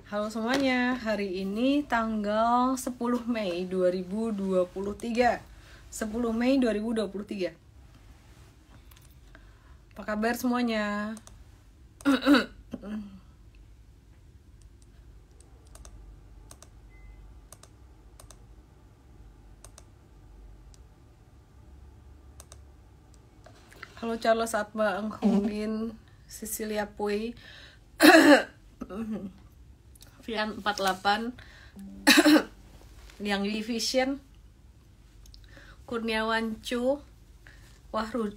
Halo semuanya, hari ini tanggal 10 Mei 2023 10 Mei 2023 Apa kabar semuanya? Halo Charles Atma, Enghongin, Cecilia Pui, Vian 48, Yang Vision, Kurniawan Chu,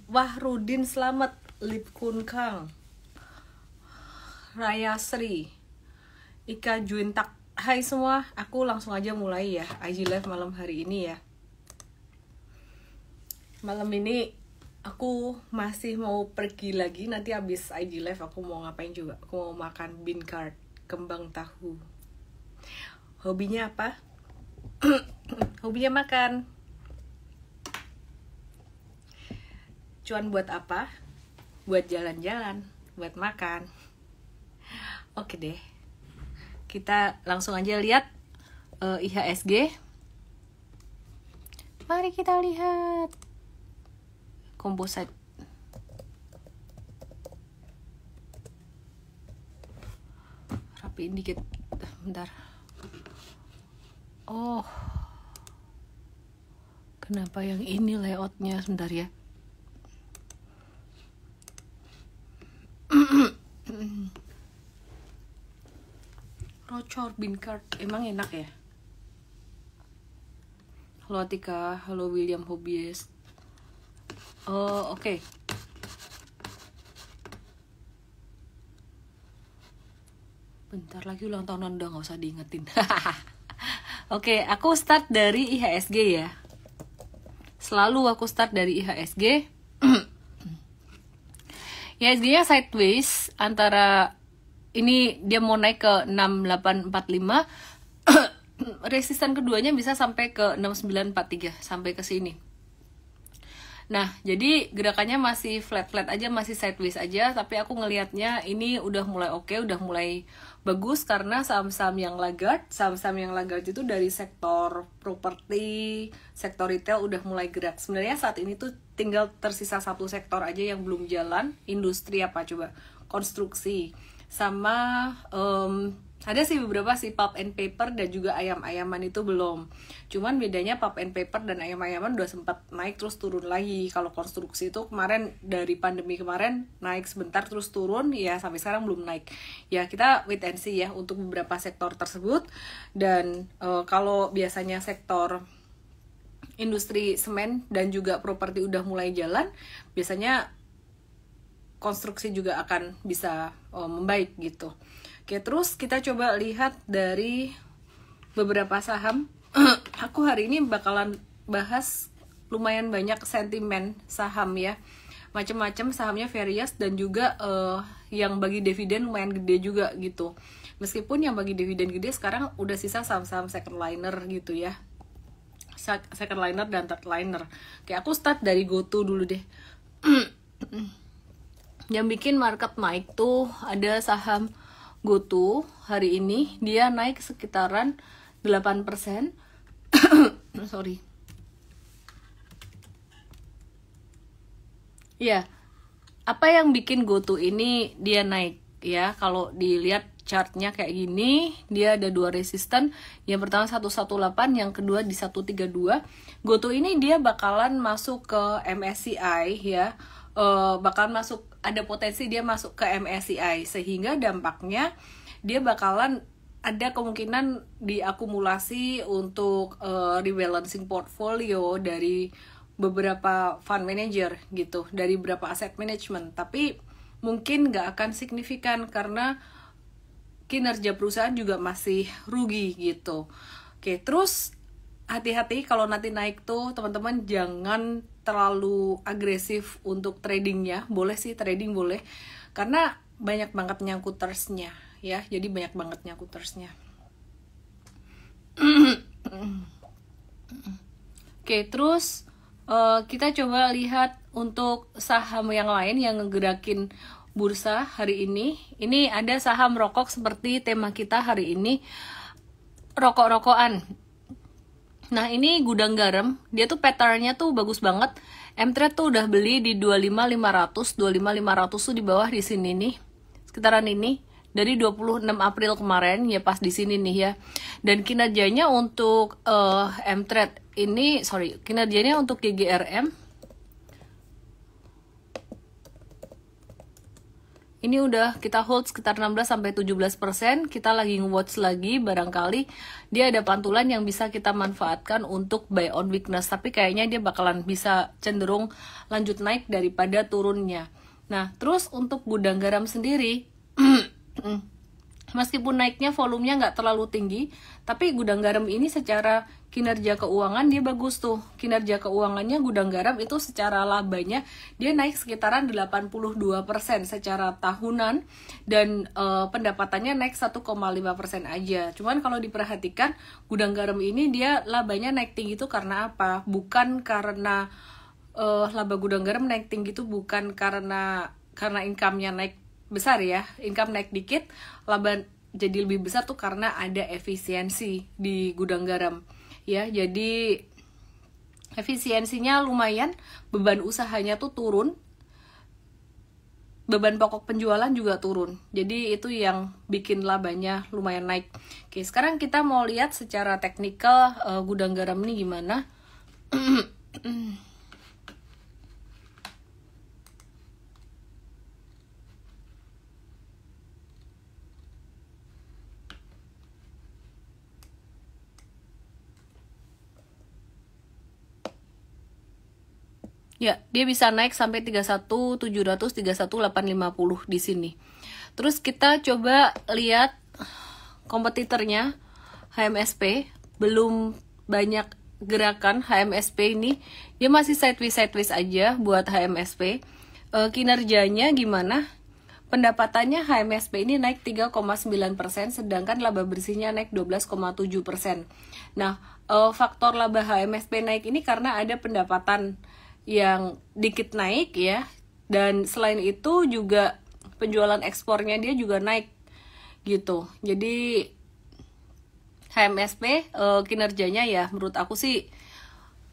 Wahrudin Slamet, Lip Kun Kang, Raya Sri, Ika Juintak. Hai semua, aku langsung aja mulai ya IG Live malam hari ini ya. Malam ini aku masih mau pergi lagi, nanti habis IG Live aku mau ngapain juga. Aku mau makan bean curd, kembang tahu. Hobinya apa? Hobinya makan. Cuan buat apa? Buat jalan-jalan, buat makan. Oke deh, kita langsung aja lihat IHSG. Mari kita lihat composite. Rapiin dikit, bentar. Oh, kenapa yang ini layoutnya? Sebentar ya. Rocor bean curd, emang enak ya? Halo Atika, halo William Hobies. Oh, oke. Bentar lagi ulang tahunan, udah gak usah diingetin. Oke, aku start dari IHSG ya. Selalu aku start dari IHSG. IHSG-nya sideways, antara ini dia mau naik ke 6845. Resisten keduanya bisa sampai ke 6943, sampai ke sini. Nah, jadi gerakannya masih flat-flat aja, masih sideways aja, tapi aku ngelihatnya ini udah mulai oke, udah mulai bagus karena saham-saham yang laggard itu dari sektor properti, sektor retail udah mulai gerak. Sebenarnya saat ini tuh tinggal tersisa satu sektor aja yang belum jalan, industri apa coba? Konstruksi. Sama ada sih beberapa sih, pulp and paper dan juga ayam-ayaman itu belum. Cuman bedanya pulp and paper dan ayam-ayaman udah sempat naik terus turun lagi. Kalau konstruksi itu kemarin dari pandemi kemarin naik sebentar terus turun, ya sampai sekarang belum naik. Ya kita wait and see ya untuk beberapa sektor tersebut. Dan kalau biasanya sektor industri semen dan juga properti udah mulai jalan, biasanya konstruksi juga akan bisa membaik gitu. Oke, terus kita coba lihat dari beberapa saham. Aku hari ini bakalan bahas lumayan banyak sentimen saham ya. Macam-macam sahamnya various dan juga yang bagi dividen lumayan gede juga gitu. Meskipun yang bagi dividen gede sekarang udah sisa saham-saham second liner gitu ya. Second liner dan third liner. Oke, aku start dari GoTo dulu deh. Yang bikin market naik tuh ada saham GoTo. Hari ini dia naik sekitaran 8%. Sorry. Ya, apa yang bikin GoTo ini dia naik ya? Kalau dilihat chartnya kayak gini, dia ada dua resisten. Yang pertama 118, yang kedua di 132. GoTo ini dia bakalan masuk ke MSCI ya. Bakalan masuk, ada potensi dia masuk ke MSCI, sehingga dampaknya dia bakalan ada kemungkinan diakumulasi untuk rebalancing portfolio dari beberapa fund manager gitu, dari beberapa asset management. Tapi mungkin nggak akan signifikan karena kinerja perusahaan juga masih rugi gitu. Oke, terus hati-hati kalau nanti naik tuh teman-teman jangan terlalu agresif untuk tradingnya. Boleh sih trading boleh, karena banyak banget nyangkutersnya ya, jadi banyak banget nyangkutersnya. Oke, terus kita coba lihat untuk saham yang lain yang ngegerakin bursa hari ini. Ini ada saham rokok seperti tema kita hari ini, rokok-rokokan. Nah, ini gudang garam, dia tuh patternnya tuh bagus banget. M-Trade tuh udah beli di 25.500, 25.500 tuh di bawah di sini nih. Sekitaran ini dari 26 April kemarin ya, pas di sini nih ya. Dan kinerjanya untuk M-Trade ini, kinerjanya untuk GGRM ini udah kita hold sekitar 16-17%. Kita lagi nge-watch lagi, barangkali dia ada pantulan yang bisa kita manfaatkan untuk buy on weakness. Tapi kayaknya dia bakalan bisa cenderung lanjut naik daripada turunnya. Nah, terus untuk gudang garam sendiri, meskipun naiknya volumenya nggak terlalu tinggi, tapi gudang garam ini secara kinerja keuangan dia bagus tuh. Kinerja keuangannya gudang garam itu secara labanya dia naik sekitaran 82% secara tahunan, dan pendapatannya naik 1,5% aja. Cuman kalau diperhatikan gudang garam ini dia labanya naik tinggi tuh karena apa? Bukan karena laba gudang garam naik tinggi tuh bukan karena income-nya naik besar ya, income naik dikit, laba jadi lebih besar tuh karena ada efisiensi di gudang garam ya. Jadi efisiensinya lumayan, beban usahanya tuh turun, beban pokok penjualan juga turun. Jadi itu yang bikin labanya lumayan naik. Oke, sekarang kita mau lihat secara teknikal gudang garam ini gimana. Ya, dia bisa naik sampai 31.700, 31.850 di sini. Terus kita coba lihat kompetitornya HMSP, belum banyak gerakan HMSP ini. Dia masih sideways aja buat HMSP. Kinerjanya gimana? Pendapatannya HMSP ini naik 3,9%, sedangkan laba bersihnya naik 12,7%. Nah, faktor laba HMSP naik ini karena ada pendapatan yang dikit naik ya, dan selain itu juga penjualan ekspornya dia juga naik gitu. Jadi HMSP kinerjanya ya menurut aku sih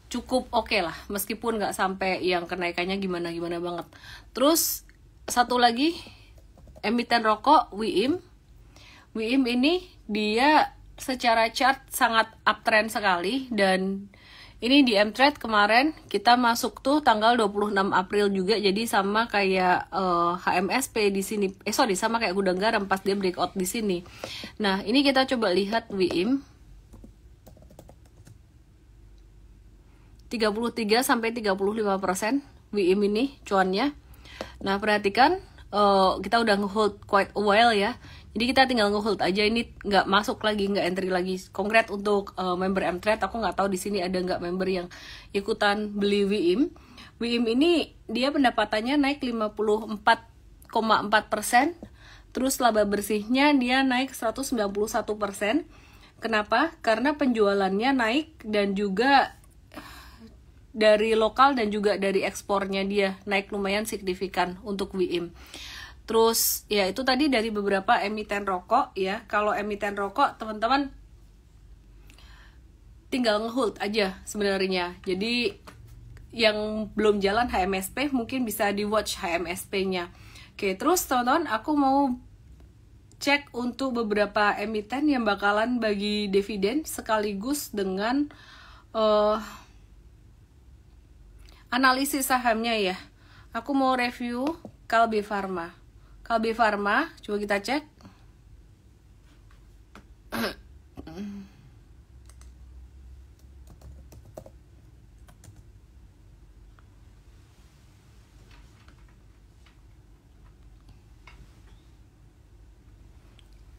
cukup oke lah, meskipun nggak sampai yang kenaikannya gimana banget. Terus satu lagi emiten rokok WIIM ini dia secara chart sangat uptrend sekali, dan ini di M-Trade kemarin kita masuk tuh tanggal 26 April juga, jadi sama kayak HMSP di sini. Sama kayak gudang garam pas dia breakout di sini. Nah, ini kita coba lihat WIIM 33-35% WIIM ini cuannya. Nah, perhatikan kita udah nge-hold quite a while ya. Jadi kita tinggal nge-hold aja, ini nggak masuk lagi, nggak entry lagi. Congrats untuk member M-Trade. Aku nggak tahu di sini ada nggak member yang ikutan beli WIIM. WIIM ini dia pendapatannya naik 54,4%. Terus laba bersihnya dia naik 191%. Kenapa? Karena penjualannya naik, dan juga dari lokal dan juga dari ekspornya dia naik lumayan signifikan untuk WIIM. Terus ya itu tadi dari beberapa emiten rokok ya. Kalau emiten rokok teman-teman tinggal ngehold aja sebenarnya. Jadi yang belum jalan HMSP mungkin bisa di watch HMSP-nya. Oke, terus teman-teman aku mau cek untuk beberapa emiten yang bakalan bagi dividen sekaligus dengan analisis sahamnya ya. Aku mau review Kalbe Pharma. Kalbe Pharma, coba kita cek.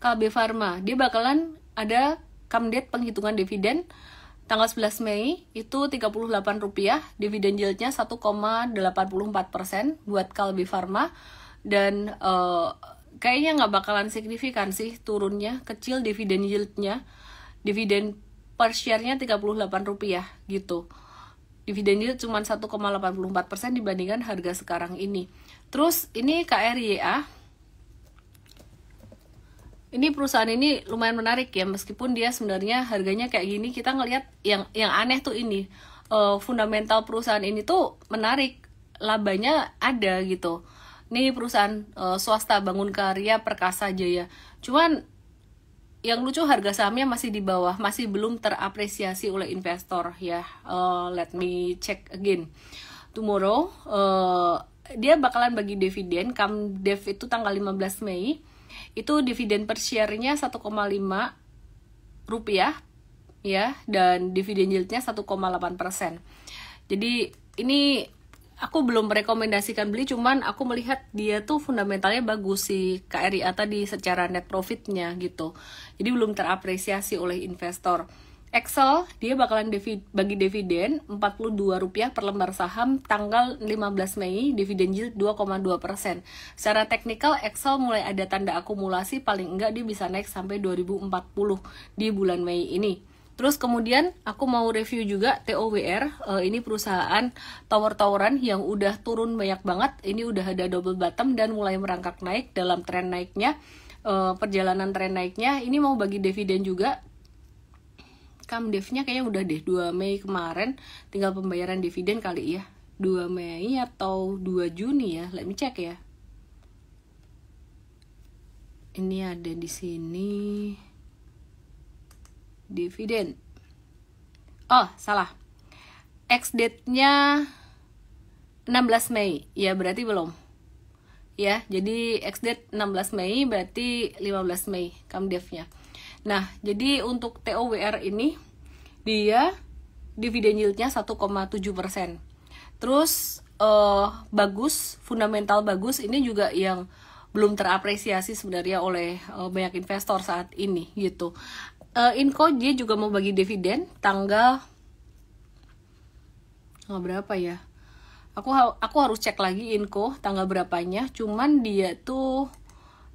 Kalbe Pharma, dia bakalan ada come date penghitungan dividen tanggal 11 Mei itu Rp38, dividen yieldnya 1,84% buat Kalbe Pharma. Dan kayaknya nggak bakalan signifikan sih turunnya, kecil dividen yieldnya. Dividen per share-nya Rp38 gitu. Dividen yield cuma 1,84% dibandingkan harga sekarang ini. Terus ini KRYA. Ini perusahaan ini lumayan menarik ya, meskipun dia sebenarnya harganya kayak gini. Kita ngelihat yang aneh tuh ini, fundamental perusahaan ini tuh menarik, labanya ada gitu. Ini perusahaan swasta, Bangun Karya Perkasa Jaya. Cuman yang lucu harga sahamnya masih di bawah, masih belum terapresiasi oleh investor ya. Let me check again. Tomorrow dia bakalan bagi dividen, Kamdev itu tanggal 15 Mei. Itu dividen per share-nya 1,5 rupiah ya, dan dividen yield-nya 1,8%. Jadi ini aku belum merekomendasikan beli, cuman aku melihat dia tuh fundamentalnya bagus si KRIA tadi secara net profitnya gitu. Jadi belum terapresiasi oleh investor. Excel dia bakalan bagi dividen Rp42 per lembar saham tanggal 15 Mei, dividen yield 2,2%. Secara teknikal Excel mulai ada tanda akumulasi, paling enggak dia bisa naik sampai 2040 di bulan Mei ini. Terus kemudian aku mau review juga TOWR, ini perusahaan tower-toweran yang udah turun banyak banget. Ini udah ada double bottom dan mulai merangkak naik dalam tren naiknya, perjalanan tren naiknya. Ini mau bagi dividen juga. Kamdevnya kayaknya udah deh 2 Mei kemarin, tinggal pembayaran dividen kali ya. 2 Mei atau 2 Juni ya, let me check ya. Ini ada di sini. Dividen. Oh, salah. Ex date-nya 16 Mei. Ya, berarti belum. Ya, jadi ex date 16 Mei berarti 15 Mei Kamdevnya. Nah, jadi untuk TOWR ini dia dividen yield-nya 1,7%. Terus bagus, fundamental bagus, ini juga yang belum terapresiasi sebenarnya oleh banyak investor saat ini gitu. Inco dia juga mau bagi dividen tanggal berapa ya? Aku harus cek lagi Inco tanggal berapanya, cuman dia tuh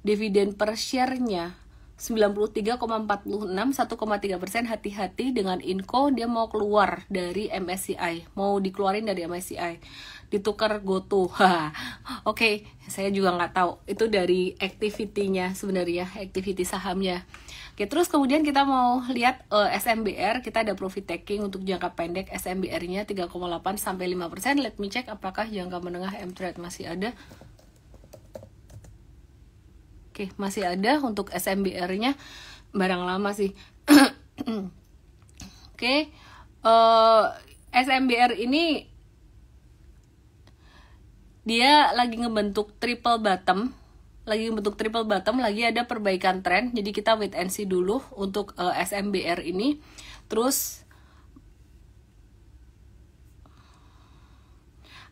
dividen per share-nya 93,46, 1,3%. Hati-hati dengan Inco, dia mau keluar dari MSCI, mau dikeluarin dari MSCI, ditukar GoTo. Oke, saya juga nggak tahu itu dari activity-nya sebenarnya, activity sahamnya. Oke, terus kemudian kita mau lihat SMBR, kita ada profit taking untuk jangka pendek, SMBR-nya 3,8 sampai 5%. Let me check apakah jangka menengah M-Trade masih ada. Oke, masih ada untuk SMBR-nya, barang lama sih. Oke, SMBR ini dia lagi ngebentuk triple bottom, lagi ada perbaikan tren. Jadi kita wait and see dulu untuk SMBR ini. Terus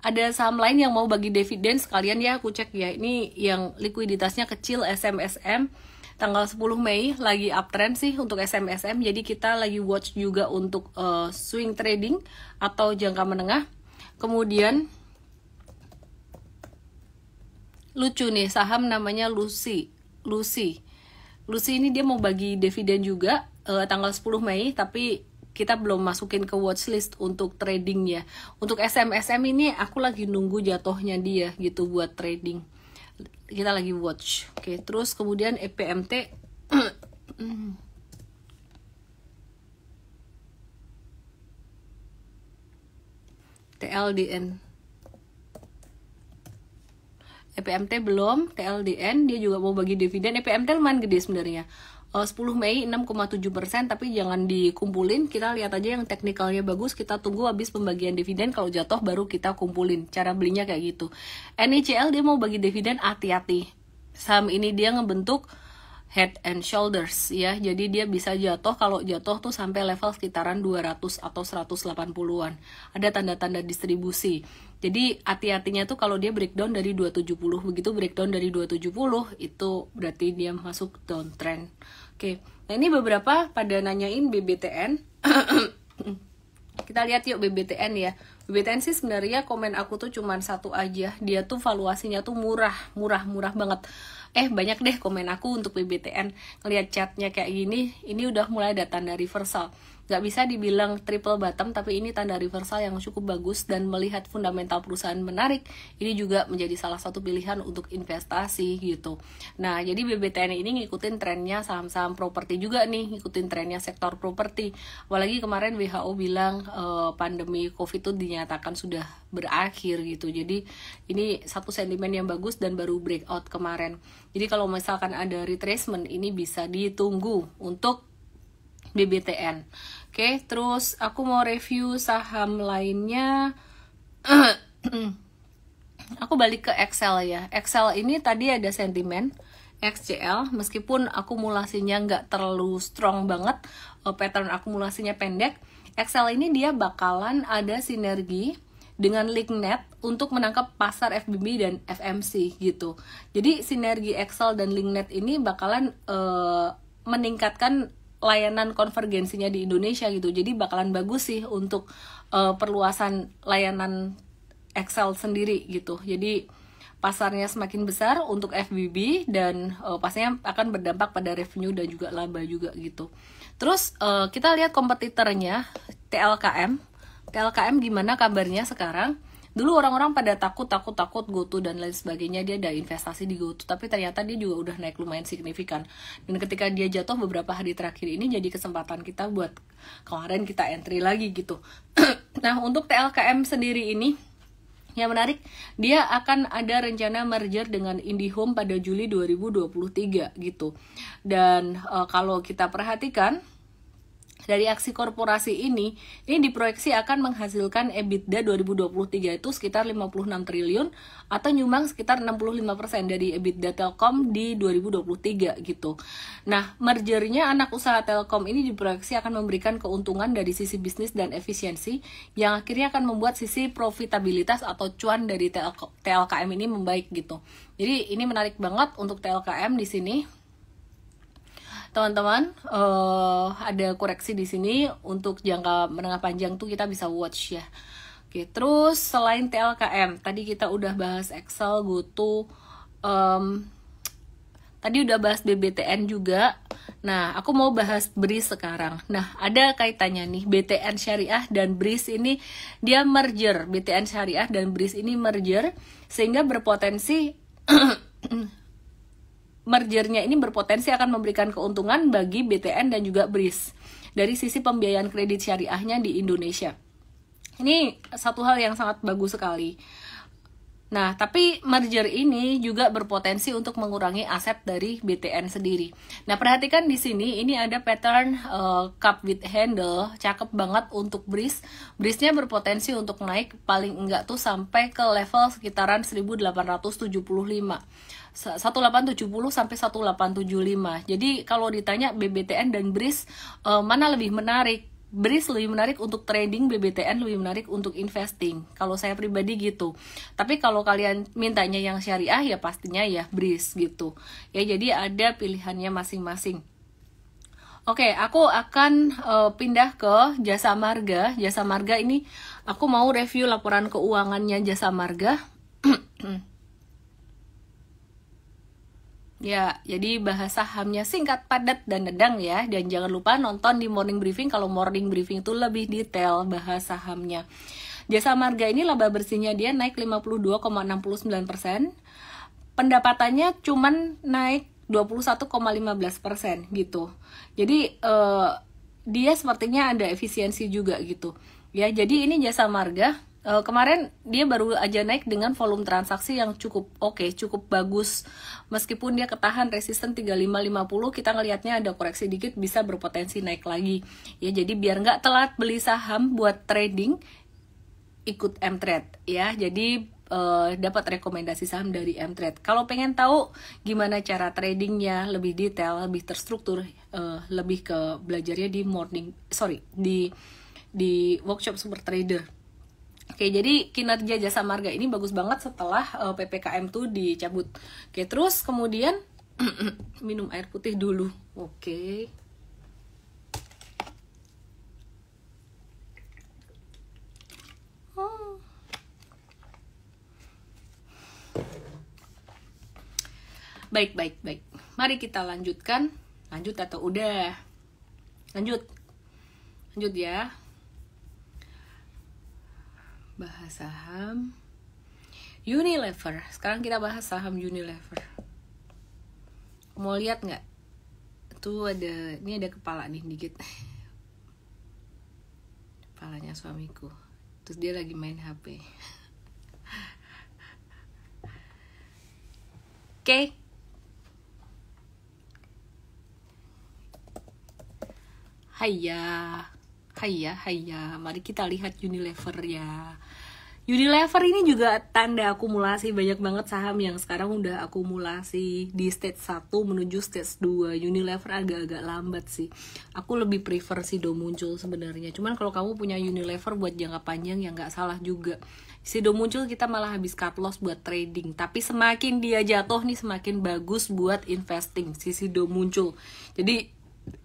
ada saham lain yang mau bagi dividen sekalian ya, aku cek ya. Ini yang likuiditasnya kecil, SMSM tanggal 10 Mei lagi uptrend sih untuk SMSM. Jadi kita lagi watch juga untuk swing trading atau jangka menengah. Kemudian lucu nih saham namanya Lucy ini dia mau bagi dividen juga tanggal 10 Mei, tapi kita belum masukin ke watchlist untuk trading ya. Untuk SMSM ini aku lagi nunggu jatuhnya dia gitu buat trading. Kita lagi watch. Oke, terus kemudian EPMT TLDN. EPMT belum, TLDN dia juga mau bagi dividen. EPMT lumayan gede sebenarnya. 10 Mei 6,7%, tapi jangan dikumpulin, kita lihat aja yang teknikalnya bagus, kita tunggu habis pembagian dividen, kalau jatuh baru kita kumpulin. Cara belinya kayak gitu. NICL dia mau bagi dividen, hati-hati. Saham ini dia ngebentuk head and shoulders ya, jadi dia bisa jatuh, kalau jatuh tuh sampai level sekitaran 200 atau 180-an. Ada tanda-tanda distribusi. Jadi hati-hatinya tuh kalau dia breakdown dari 270, begitu breakdown dari 270 itu berarti dia masuk downtrend. Oke, nah ini beberapa pada nanyain BBTN. Kita lihat yuk BBTN ya. BBTN sih sebenarnya komen aku tuh cuman satu aja, dia tuh valuasinya tuh murah banget. Banyak deh komen aku untuk BBTN. Ngelihat chartnya kayak gini, ini udah mulai ada tanda reversal. nggak bisa dibilang triple bottom, tapi ini tanda reversal yang cukup bagus, dan melihat fundamental perusahaan menarik, ini juga menjadi salah satu pilihan untuk investasi gitu. Nah, jadi BBTN ini ngikutin trennya saham-saham properti juga nih, ngikutin trennya sektor properti. Apalagi kemarin WHO bilang pandemi COVID itu dinyatakan sudah berakhir gitu. Jadi ini satu sentimen yang bagus dan baru breakout kemarin. Jadi kalau misalkan ada retracement, ini bisa ditunggu untuk BBTN. Oke, terus aku mau review saham lainnya. Aku balik ke Excel ya. Excel ini tadi ada sentimen XCL, meskipun akumulasinya nggak terlalu strong banget, pattern akumulasinya pendek. Excel ini dia bakalan ada sinergi dengan LinkNet untuk menangkap pasar FBB dan FMC gitu. Jadi sinergi Excel dan LinkNet ini bakalan meningkatkan layanan konvergensinya di Indonesia gitu. Jadi bakalan bagus sih untuk perluasan layanan Excel sendiri gitu. Jadi pasarnya semakin besar untuk FBB dan pastinya akan berdampak pada revenue dan juga laba juga gitu. Terus kita lihat kompetitornya TLKM. TLKM gimana kabarnya sekarang? Dulu orang-orang pada takut GoTo dan lain sebagainya, dia ada investasi di GoTo, tapi ternyata dia juga udah naik lumayan signifikan. Dan ketika dia jatuh beberapa hari terakhir ini, jadi kesempatan kita buat kemarin kita entry lagi gitu. Nah, untuk TLKM sendiri ini yang menarik, dia akan ada rencana merger dengan IndiHome pada Juli 2023 gitu. Dan kalau kita perhatikan dari aksi korporasi ini diproyeksi akan menghasilkan EBITDA 2023 itu sekitar 56 triliun atau nyumbang sekitar 65% dari EBITDA Telkom di 2023 gitu. Nah, mergernya anak usaha Telkom ini diproyeksi akan memberikan keuntungan dari sisi bisnis dan efisiensi yang akhirnya akan membuat sisi profitabilitas atau cuan dari TLKM ini membaik gitu. Jadi ini menarik banget untuk TLKM di sini. Teman-teman, ada koreksi di sini untuk jangka menengah panjang tuh kita bisa watch ya. Oke, terus selain TLKM, tadi kita udah bahas Excel, GoTo, tadi udah bahas BBTN juga. Nah, aku mau bahas BRIS sekarang. Nah, ada kaitannya nih, BTN Syariah dan BRIS ini dia merger. BTN Syariah dan BRIS ini merger sehingga berpotensi mergernya ini berpotensi akan memberikan keuntungan bagi BTN dan juga BRIS dari sisi pembiayaan kredit syariahnya di Indonesia. Ini satu hal yang sangat bagus sekali. Nah, tapi merger ini juga berpotensi untuk mengurangi aset dari BTN sendiri. Nah, perhatikan di sini, ini ada pattern cup with handle, cakep banget untuk BRIS. BRIS-nya berpotensi untuk naik paling enggak tuh sampai ke level sekitaran 1875. 1870 sampai 1875. Jadi kalau ditanya BBTN dan BRIS mana lebih menarik? BRIS lebih menarik untuk trading, BBTN lebih menarik untuk investing. Kalau saya pribadi gitu. Tapi kalau kalian mintanya yang syariah ya pastinya ya BRIS gitu. Ya jadi ada pilihannya masing-masing. Oke, aku akan pindah ke Jasa Marga. Jasa Marga ini aku mau review laporan keuangannya Jasa Marga. Ya, jadi bahas sahamnya singkat, padat, dan nendang ya. Dan jangan lupa nonton di morning briefing, kalau morning briefing itu lebih detail bahas sahamnya. Jasa Marga ini laba bersihnya dia naik 52,69%. Pendapatannya cuman naik 21,15% gitu. Jadi dia sepertinya ada efisiensi juga gitu. Ya, jadi ini Jasa Marga. Kemarin dia baru aja naik dengan volume transaksi yang cukup oke, cukup bagus. Meskipun dia ketahan resisten 3550, kita ngelihatnya ada koreksi dikit bisa berpotensi naik lagi. Ya, jadi biar nggak telat beli saham buat trading, ikut M-Trade ya. Jadi dapat rekomendasi saham dari M-Trade. Kalau pengen tahu gimana cara tradingnya lebih detail, lebih terstruktur, lebih ke belajarnya di workshop Super Trader. Oke, jadi kinerja Jasa Marga ini bagus banget setelah PPKM tuh dicabut. Oke, terus kemudian minum air putih dulu. Oke. Baik. Mari kita lanjutkan. Lanjut atau udah? Lanjut. Lanjut ya. Bahas saham Unilever. Sekarang kita bahas saham Unilever. Mau lihat nggak? Tuh ini ada kepala nih dikit. Kepalanya suamiku. Terus dia lagi main HP. Oke. Hayya. Mari kita lihat Unilever ya. Unilever ini juga tanda akumulasi, banyak banget saham yang sekarang udah akumulasi di stage 1 menuju stage 2. Unilever agak-agak lambat sih. Aku lebih prefer Sido Muncul sebenarnya. Cuman kalau kamu punya Unilever buat jangka panjang ya nggak salah juga. Sido Muncul kita malah habis cut loss buat trading. Tapi semakin dia jatuh nih semakin bagus buat investing si Sido Muncul. Jadi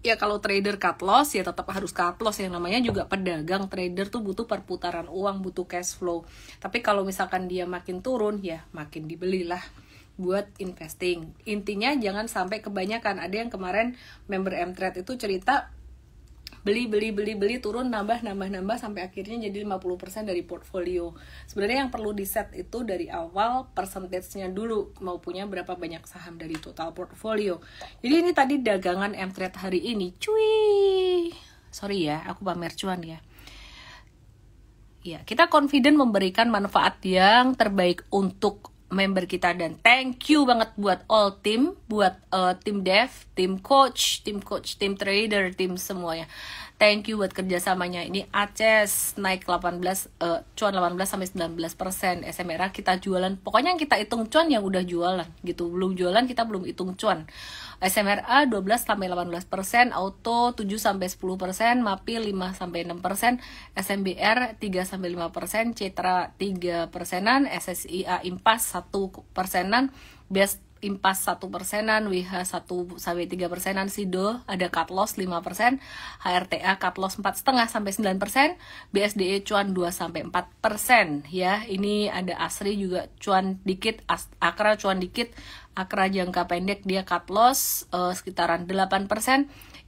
ya kalau trader cut loss ya tetap harus cut loss, yang namanya juga pedagang. Trader tuh butuh perputaran uang, butuh cash flow. Tapi kalau misalkan dia makin turun ya makin dibelilah buat investing. Intinya jangan sampai kebanyakan. Ada yang kemarin member M-Trade itu cerita beli turun nambah sampai akhirnya jadi 50% dari portfolio. Sebenarnya yang perlu di set itu dari awal persentasenya dulu, mau punya berapa banyak saham dari total portfolio. Jadi ini tadi dagangan M-Trade hari ini. Cuy. Sorry ya, aku pamer cuan ya. Ya, kita confident memberikan manfaat yang terbaik untuk member kita, dan thank you banget buat all team, buat tim dev, tim coach, tim trader, tim semuanya. Thank you buat kerjasamanya. Ini ACES naik 18 cuan 18 sampai 19%. SMRA kita jualan. Pokoknya yang kita hitung cuan yang udah jualan gitu. Belum jualan kita belum hitung cuan. SMRA 12 sampai 18%, auto 7 sampai 10%, MAPI 5 sampai 6%, SMBR 3 sampai 5%, Citra 3%, SSIA Impas 1%, Best Impas 1%, WH 1 sampai 3%, Sido ada cut loss 5%, HRTA cut loss 4,5 sampai 9%, BSDE cuan 2 sampai 4% ya. Ini ada Asri juga cuan dikit, Akra cuan dikit. Akra jangka pendek dia cut loss sekitaran 8%,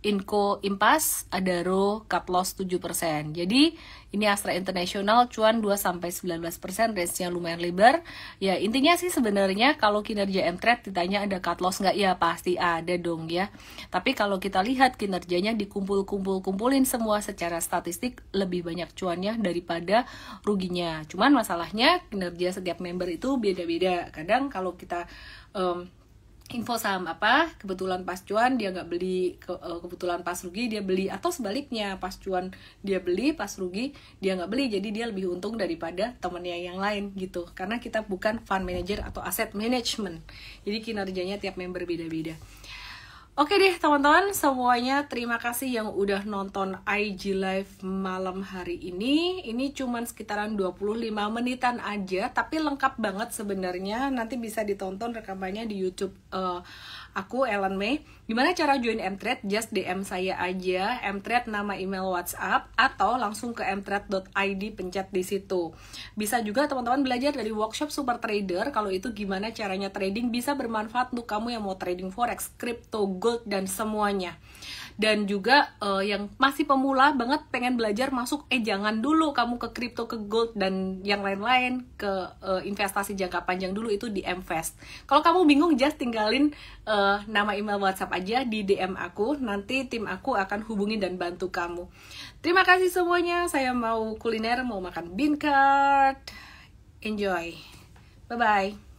Inco Impas, Adaro cut loss 7%. Jadi ini Astra International cuan 2 sampai 19%, range-nya lumayan lebar. Ya intinya sih sebenarnya kalau kinerja M-Trade ditanya ada cut loss nggak, ya pasti ada dong ya. Tapi kalau kita lihat kinerjanya dikumpulin semua secara statistik, lebih banyak cuannya daripada ruginya. Cuman masalahnya kinerja setiap member itu beda-beda. Kadang kalau kita info saham apa, kebetulan pas cuan dia nggak beli, kebetulan pas rugi dia beli, atau sebaliknya pas cuan dia beli, pas rugi dia nggak beli, jadi dia lebih untung daripada temennya yang lain gitu. Karena kita bukan fund manager atau asset management, jadi kinerjanya tiap member beda-beda. Oke deh teman-teman semuanya, terima kasih yang udah nonton IG Live malam hari ini. Ini cuman sekitaran 25 menitan aja, tapi lengkap banget sebenarnya. Nanti bisa ditonton rekamannya di YouTube aku, Ellen May. Gimana cara join M-Trade? Just DM saya aja, M-Trade nama email WhatsApp, atau langsung ke mtrade.id, pencet di situ. Bisa juga teman-teman belajar dari workshop Super Trader, kalau itu gimana caranya trading, bisa bermanfaat untuk kamu yang mau trading forex, crypto, gold, dan semuanya. Dan juga yang masih pemula banget pengen belajar masuk, jangan dulu kamu ke crypto, ke gold, dan yang lain-lain, ke investasi jangka panjang dulu, itu di M-Fast. Kalau kamu bingung, just tinggalin nama email WhatsApp aja di DM aku, nanti tim aku akan hubungi dan bantu kamu. Terima kasih semuanya, saya mau kuliner, mau makan bean curd. Enjoy. Bye-bye.